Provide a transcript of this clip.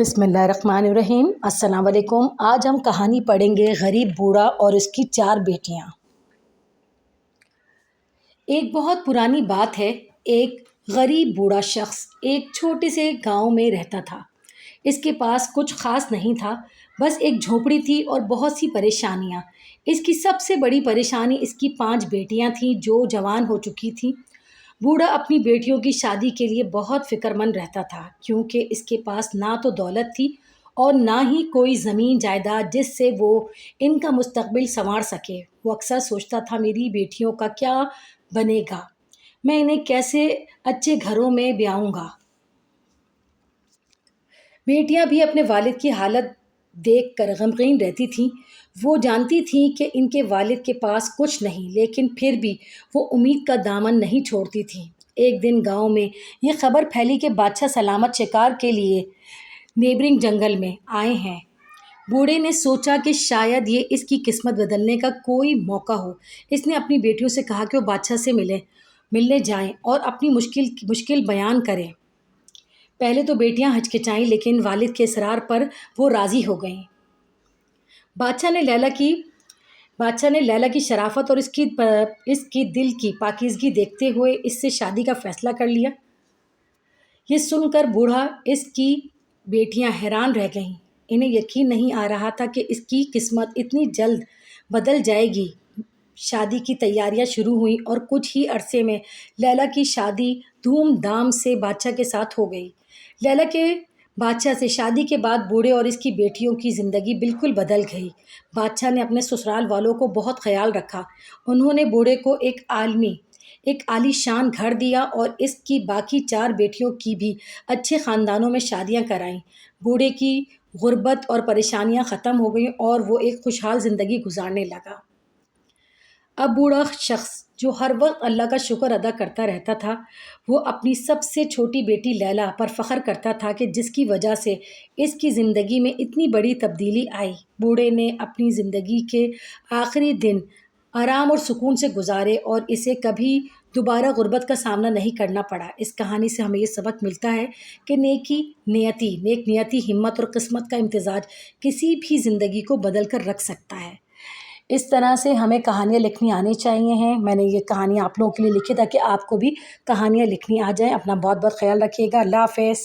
بسم اللہ الرحمن الرحیم۔ السلام علیکم۔ آج ہم کہانی پڑھیں گے غریب بوڑھا اور اس کی 4 بیٹیاں۔ ایک بہت پرانی بات ہے۔ ایک غریب بوڑھا شخص ایک چھوٹے سے گاؤں میں رہتا تھا۔ اس کے پاس کچھ خاص نہیں تھا، بس ایک جھونپڑی تھی اور بہت سی پریشانیاں۔ اس کی سب سے بڑی پریشانی اس کی 5 بیٹیاں تھیں جو جوان ہو چکی تھیں۔ بوڑھا اپنی بیٹیوں کی شادی کے لیے بہت فکر مند رہتا تھا، کیونکہ اس کے پاس نہ تو دولت تھی اور نہ ہی کوئی زمین جائیداد جس سے وہ ان کا مستقبل سنوار سکے۔ وہ اکثر سوچتا تھا، میری بیٹیوں کا کیا بنے گا؟ میں انہیں کیسے اچھے گھروں میں بیاؤں گا؟ بیٹیاں بھی اپنے والد کی حالت دیکھ کر غمگین رہتی تھیں۔ وہ جانتی تھیں کہ ان کے والد کے پاس کچھ نہیں، لیکن پھر بھی وہ امید کا دامن نہیں چھوڑتی تھیں۔ ایک دن گاؤں میں یہ خبر پھیلی کہ بادشاہ سلامت شکار کے لیے نیبرنگ جنگل میں آئے ہیں۔ بوڑھے نے سوچا کہ شاید یہ اس کی قسمت بدلنے کا کوئی موقع ہو۔ اس نے اپنی بیٹیوں سے کہا کہ وہ بادشاہ سے ملنے جائیں اور اپنی مشکل بیان کریں۔ پہلے تو بیٹیاں ہچکچائیں، لیکن والد کے اصرار پر وہ راضی ہو گئیں۔ بادشاہ نے لیلا کی شرافت اور اس کی دل کی پاکیزگی دیکھتے ہوئے اس سے شادی کا فیصلہ کر لیا۔ یہ سن کر بوڑھا اس کی بیٹیاں حیران رہ گئیں۔ انہیں یقین نہیں آ رہا تھا کہ اس کی قسمت اتنی جلد بدل جائے گی۔ شادی کی تیاریاں شروع ہوئیں اور کچھ ہی عرصے میں لیلا کی شادی دھوم دھام سے بادشاہ کے ساتھ ہو گئی۔ لیلا کے بادشاہ سے شادی کے بعد بوڑھے اور اس کی بیٹیوں کی زندگی بالکل بدل گئی۔ بادشاہ نے اپنے سسرال والوں کو بہت خیال رکھا۔ انہوں نے بوڑھے کو ایک عالی شان گھر دیا اور اس کی باقی 4 بیٹیوں کی بھی اچھے خاندانوں میں شادیاں کرائیں۔ بوڑھے کی غربت اور پریشانیاں ختم ہو گئیں اور وہ ایک خوشحال زندگی گزارنے لگا۔ اب بوڑھا شخص جو ہر وقت اللہ کا شکر ادا کرتا رہتا تھا، وہ اپنی سب سے چھوٹی بیٹی لیلا پر فخر کرتا تھا کہ جس کی وجہ سے اس کی زندگی میں اتنی بڑی تبدیلی آئی۔ بوڑھے نے اپنی زندگی کے آخری دن آرام اور سکون سے گزارے اور اسے کبھی دوبارہ غربت کا سامنا نہیں کرنا پڑا۔ اس کہانی سے ہمیں یہ سبق ملتا ہے کہ نیک نیتی، ہمت اور قسمت کا امتزاج کسی بھی زندگی کو بدل کر رکھ سکتا ہے۔ اس طرح سے ہمیں کہانیاں لکھنی آنی چاہیے ہیں۔ میں نے یہ کہانیاں آپ لوگوں کے لیے لکھی تاکہ آپ کو بھی کہانیاں لکھنی آ جائیں۔ اپنا بہت بہت خیال رکھیے گا۔ اللہ حافظ۔